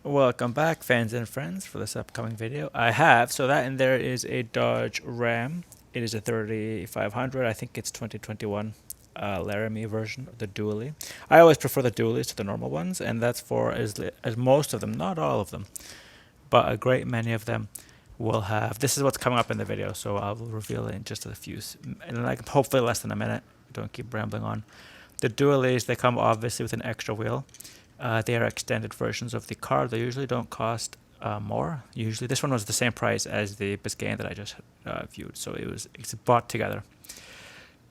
Welcome back, fans and friends, for this upcoming video. So that in there is a Dodge Ram. It is a 3500. I think it's 2021 Laramie version of the dually. I always prefer the dualies to the normal ones, and that's for as most of them, not all of them, but a great many of them will have. This is what's coming up in the video, so I will reveal it in just a few, and like hopefully less than a minute. Don't keep rambling on. The dualies, they come obviously with an extra wheel. They are extended versions of the car. They usually don't cost more. Usually, this one was the same price as the Biscayne that I just viewed, so it's bought together.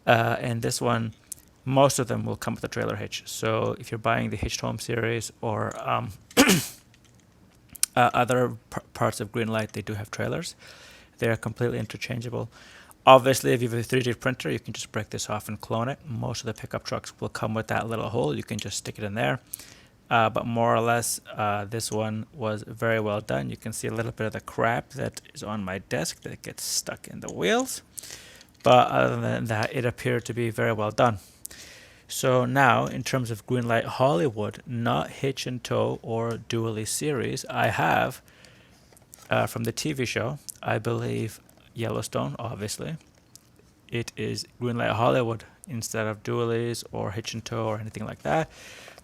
And this one, most of them will come with a trailer hitch. So if you're buying the Hitched Home series or other parts of Greenlight, they do have trailers. They are completely interchangeable. Obviously, if you have a 3D printer, you can just break this off and clone it. Most of the pickup trucks will come with that little hole. You can just stick it in there. But more or less, this one was very well done. You can see a little bit of the crap that is on my desk that gets stuck in the wheels. But other than that, it appeared to be very well done. So now, in terms of Greenlight Hollywood, not Hitch and Tow or Dually series, I have, from the TV show, I believe Yellowstone, obviously. It is Greenlight Hollywood instead of Dualies or Hitch and Tow or anything like that.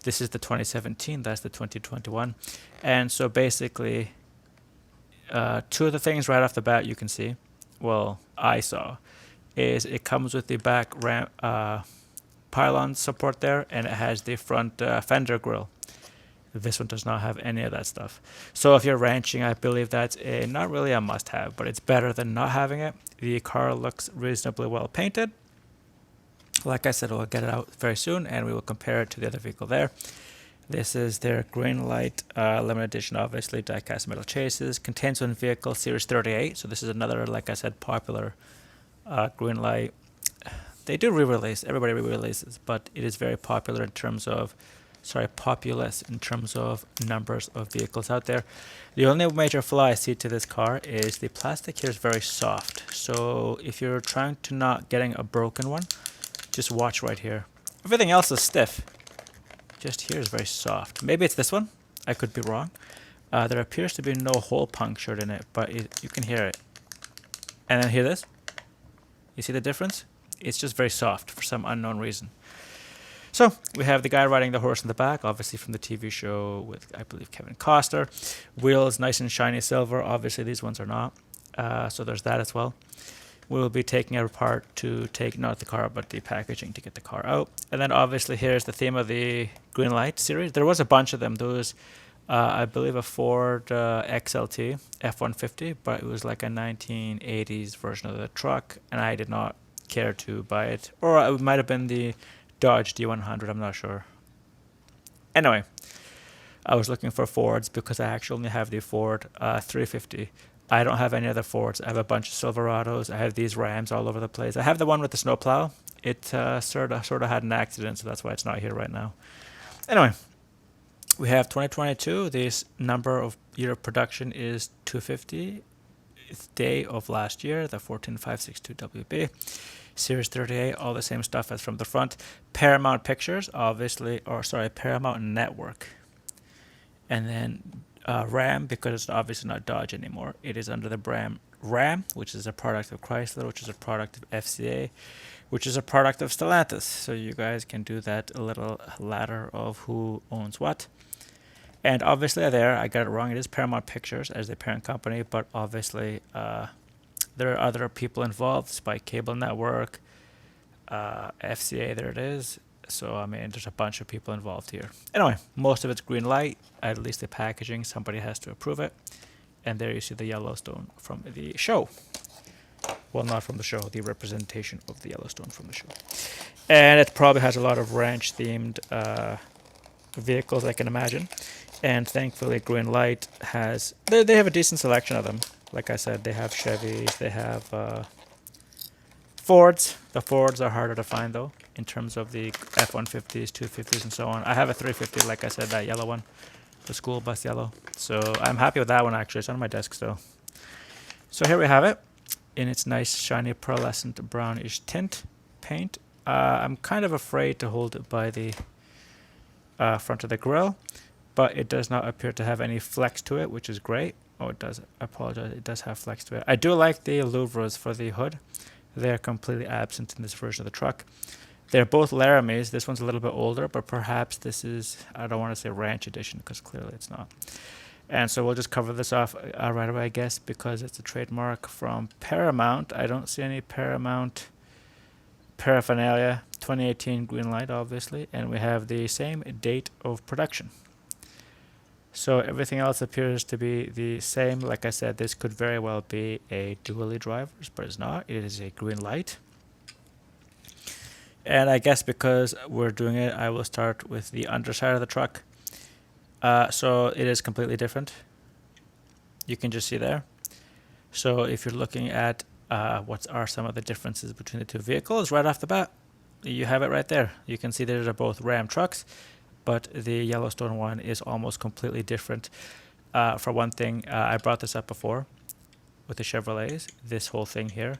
This is the 2017, that's the 2021. And so basically, two of the things right off the bat you can see, well, I saw, is it comes with the back pylon support there, and it has the front fender grille. This one does not have any of that stuff. So if you're ranching, I believe that's not really a must-have, but it's better than not having it. The car looks reasonably well painted. Like I said, we'll get it out very soon, and we will compare it to the other vehicle there. This is their Greenlight limited edition, obviously, die-cast metal chases. Contains one vehicle, Series 38. So this is another, like I said, popular Greenlight. They do re-release. Everybody re-releases, but it is very popular in terms of, populous in terms of numbers of vehicles out there. The only major flaw I see to this car is the plastic here is very soft. So if you're trying to not getting a broken one, just watch right here. Everything else is stiff. Just here is very soft. Maybe it's this one. I could be wrong. There appears to be no hole punctured in it, but you can hear it. And then hear this? You see the difference? It's just very soft for some unknown reason. So we have the guy riding the horse in the back, obviously from the TV show with, I believe, Kevin Costner. Wheels nice and shiny silver. Obviously these ones are not. So there's that as well. We will be taking it apart to take not the car but the packaging to get the car out. And then obviously here's the theme of the Greenlight series. There was a bunch of them. There was, I believe, a Ford XLT F-150, but it was like a 1980s version of the truck, and I did not care to buy it. Or it might have been the Dodge D100, I'm not sure. Anyway, I was looking for Fords because I actually only have the Ford 350. I don't have any other Fords. I have a bunch of Silverados. I have these Rams all over the place. I have the one with the snowplow. It sort of had an accident, so that's why it's not here right now. Anyway, we have 2022. This number of year of production is 250. It's day of last year, the 14562WB. Series 38, all the same stuff as from the front. Paramount Pictures, obviously, Paramount Network. And then Ram, because it's obviously not Dodge anymore. It is under the brand Ram, which is a product of Chrysler, which is a product of FCA, which is a product of Stellantis. So you guys can do that little ladder of who owns what. And obviously there, I got it wrong. It is Paramount Pictures as the parent company, but obviously there are other people involved. Spike Cable Network, FCA, there it is. So, I mean, there's a bunch of people involved here. Anyway, most of it's Greenlight, at least the packaging. Somebody has to approve it. And there you see the Yellowstone from the show. Well, not from the show, the representation of the Yellowstone from the show. And it probably has a lot of ranch-themed vehicles, I can imagine. And thankfully, Greenlight has... They have a decent selection of them. Like I said, they have Chevys, they have Fords. The Fords are harder to find, though, in terms of the F-150s, 250s, and so on. I have a 350, like I said, that yellow one, the school bus yellow. So I'm happy with that one, actually. It's on my desk still. So here we have it in its nice, shiny, pearlescent brownish tint paint. I'm kind of afraid to hold it by the front of the grille, but it does not appear to have any flex to it, which is great. Oh, it does. I apologize. It does have flex to it. I do like the louvres for the hood. They're completely absent in this version of the truck. They're both Laramies. This one's a little bit older, but perhaps this is, I don't want to say Ranch Edition, because clearly it's not. And so we'll just cover this off right away, I guess, because it's a trademark from Paramount. I don't see any Paramount paraphernalia. 2018 Greenlight, obviously, and we have the same date of production. So everything else appears to be the same. Like I said, this could very well be a dually drivers, but it's not. It is a Greenlight. And I guess because we're doing it, I will start with the underside of the truck. So it is completely different. You can just see there. So if you're looking at what are some of the differences between the two vehicles, right off the bat, you have it right there. You can see these are both Ram trucks, but the Yellowstone one is almost completely different. For one thing, I brought this up before with the Chevrolets. This whole thing here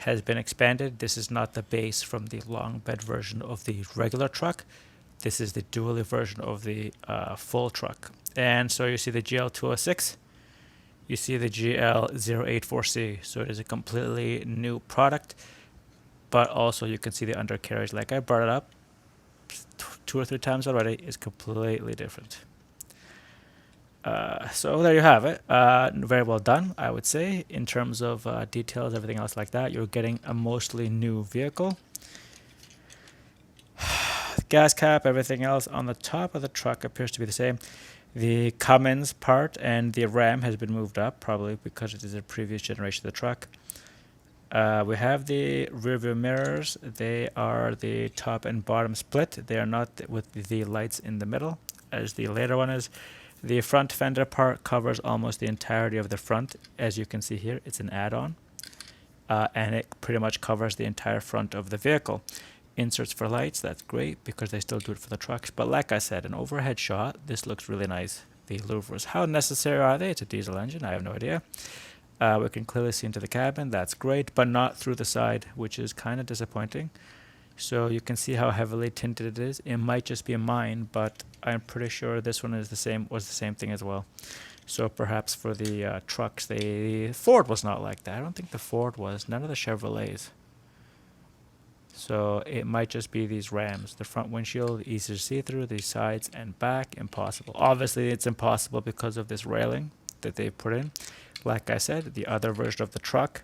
has been expanded. This is not the base from the long bed version of the regular truck. This is the dually version of the full truck. And so you see the GL206, you see the GL084C. So it is a completely new product, but also you can see the undercarriage, like I brought it up 2 or 3 times already, is completely different. So there you have it. Very well done, I would say, in terms of details, everything else like that. You're getting a mostly new vehicle. Gas cap, everything else on the top of the truck appears to be the same. The Cummins part and the Ram has been moved up, probably because it is a previous generation of the truck. We have the rear view mirrors. They are the top and bottom split. They are not with the lights in the middle, as the later one is. The front fender part covers almost the entirety of the front. As you can see here, it's an add-on, and it pretty much covers the entire front of the vehicle. Inserts for lights, that's great because they still do it for the trucks. But like I said, an overhead shot, this looks really nice. The louvers, how necessary are they? It's a diesel engine, I have no idea. We can clearly see into the cabin, that's great, but not through the side, which is kind of disappointing. So you can see how heavily tinted it is. It might just be mine, but I'm pretty sure this one is was the same thing as well. So perhaps for the trucks, the Ford was not like that. I don't think the Ford was, none of the Chevrolets. So it might just be these Rams. The front windshield, easy to see through, the sides and back, impossible. Obviously, it's impossible because of this railing that they put in. Like I said, the other version of the truck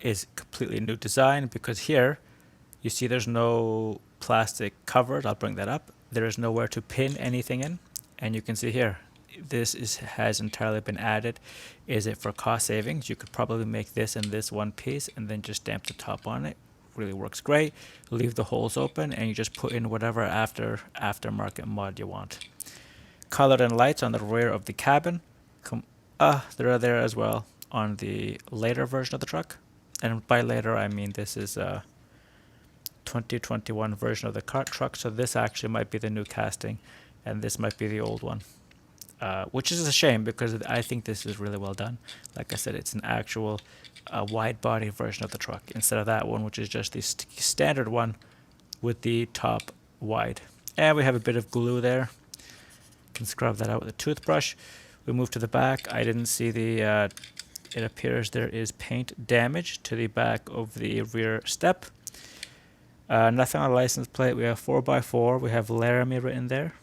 is completely new design, because here you see there's no plastic cover. I'll bring that up. There is nowhere to pin anything in, and you can see here this has entirely been added. Is it for cost savings? You could probably make this and this one piece and then just stamp the top on it. Really works great. Leave the holes open and you just put in whatever aftermarket mod you want. Colored in lights on the rear of the cabin. They're there as well on the later version of the truck, and by later I mean this is a 2021 version of the truck, so this actually might be the new casting and this might be the old one, which is a shame because I think this is really well done. Like I said, it's an actual wide body version of the truck instead of that one, which is just the standard one with the top wide. And we have a bit of glue there. Can scrub that out with a toothbrush. We move to the back. I didn't see the, it appears there is paint damage to the back of the rear step. Nothing on the license plate. We have 4x4. We have Laramie written there.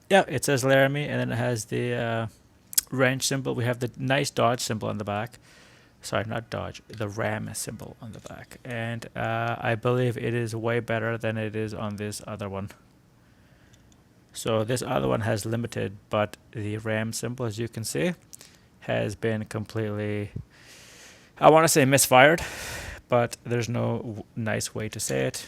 Yeah, it says Laramie, and then it has the wrench symbol. We have the nice Dodge symbol on the back. Sorry, not Dodge, the Ram symbol on the back. And I believe it is way better than it is on this other one. So this other one has limited, but the Ram symbol, as you can see, has been completely, I want to say misfired, but there's no nice way to say it.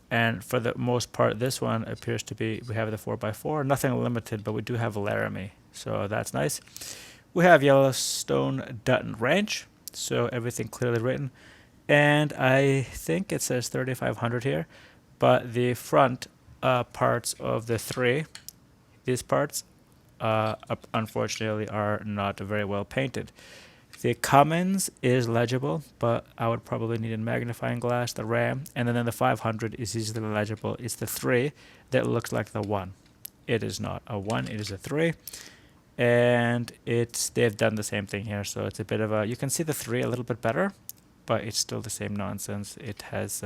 And for the most part, this one appears to be, we have the 4x4, nothing limited, but we do have a Laramie, so that's nice. We have Yellowstone Dutton Ranch, so everything clearly written. And I think it says 3500 here, but the front parts of the three, these parts, unfortunately are not very well painted. The Cummins is legible, but I would probably need a magnifying glass. The RAM, and then the 500 is easily legible. It's the 3 that looks like the 1. It is not a 1, it is a 3. And they've done the same thing here, so it's a bit of a, you can see the 3 a little bit better, but it's still the same nonsense. It has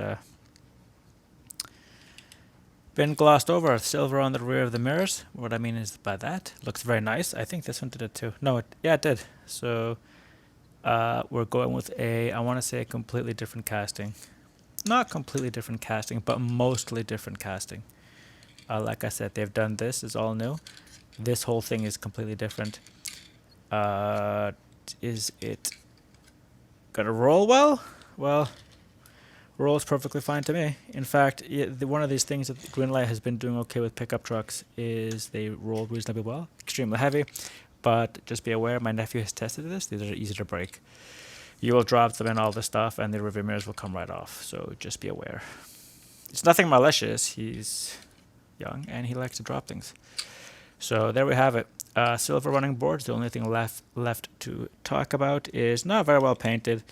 been glossed over. Silver on the rear of the mirrors. What I mean is by that, looks very nice. I think this one did it too. No, yeah, it did. So we're going with I want to say a completely different casting. Not completely different casting, but mostly different casting. Like I said, they've done this, it's all new. This whole thing is completely different. Is it gonna roll well? Well, rolls perfectly fine to me. In fact, one of these things that Greenlight has been doing okay with pickup trucks is they roll reasonably well. Extremely heavy, but just be aware, my nephew has tested this. These are easy to break. You will drop them in all the stuff and the rear mirrors will come right off, so just be aware. It's nothing malicious. He's young and he likes to drop things. So there we have it. Silver running boards. The only thing left to talk about is not very well painted,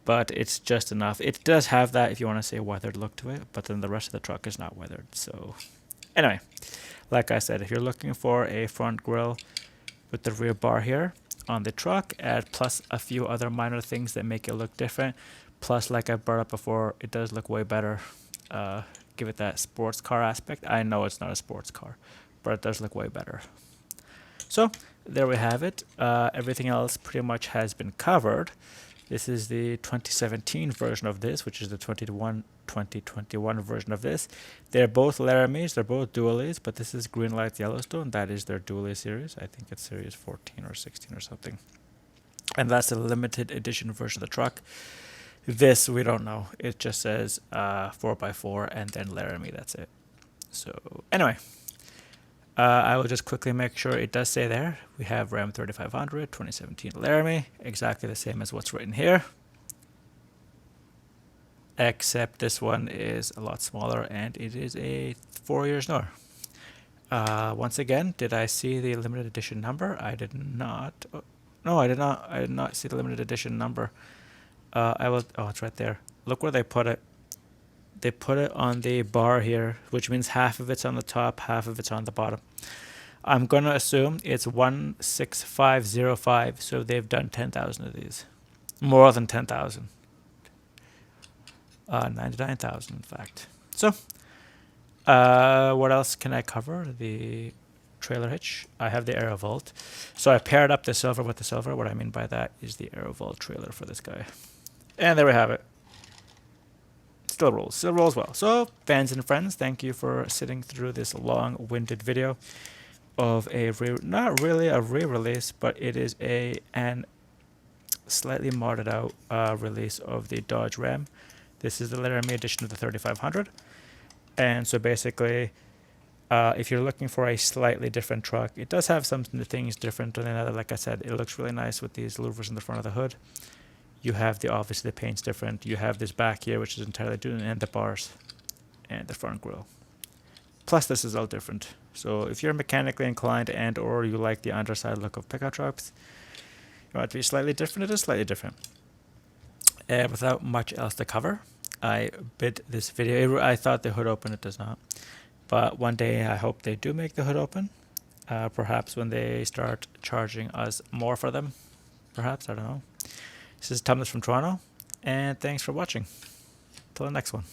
but it's just enough. It does have that, if you want to say, weathered look to it, but then the rest of the truck is not weathered. So anyway, like I said, if you're looking for a front grille with the rear bar here on the truck, add plus a few other minor things that make it look different. Plus, like I brought up before, it does look way better. Give it that sports car aspect. I know it's not a sports car, but it does look way better. So there we have it. Everything else pretty much has been covered. This is the 2017 version of this, which is the 2021 version of this. They're both Laramies, they're both dualies, but this is Greenlight Yellowstone. That is their dually series. I think it's series 14 or 16 or something. And that's a limited edition version of the truck. This, we don't know. It just says 4x4 and then Laramie, that's it. So anyway, I will just quickly make sure it does say there. We have Ram 3500, 2017 Laramie, exactly the same as what's written here. Except this one is a lot smaller and it is a 4 years newer. Once again, did I see the limited edition number? I did not. No, I did not. I did not see the limited edition number. I will. Oh, it's right there. Look where they put it. They put it on the bar here, which means half of it's on the top, half of it's on the bottom. I'm going to assume it's 16505, so they've done 10,000 of these. More than 10,000. 99,000, in fact. So, what else can I cover? The trailer hitch. I have the AeroVolt. So I paired up the silver with the silver. What I mean by that is the AeroVolt trailer for this guy. And there we have it. Still rolls well. So, fans and friends, thank you for sitting through this long-winded video of not really a re-release, but it is an slightly modded out release of the Dodge Ram. This is the Laramie edition of the 3500. And so basically, if you're looking for a slightly different truck, it does have some things different than another. Like I said, it looks really nice with these louvers in the front of the hood. You have obviously the paint's different. You have this back here, which is entirely different, and the bars and the front grille. Plus, this is all different. So if you're mechanically inclined and or you like the underside look of pickup trucks, you want it to be slightly different, it is slightly different. Without much else to cover, I bid this video. I thought the hood open, it does not. But one day I hope they do make the hood open. Perhaps when they start charging us more for them. Perhaps, I don't know. This is Thomas from Toronto, and thanks for watching. Till the next one.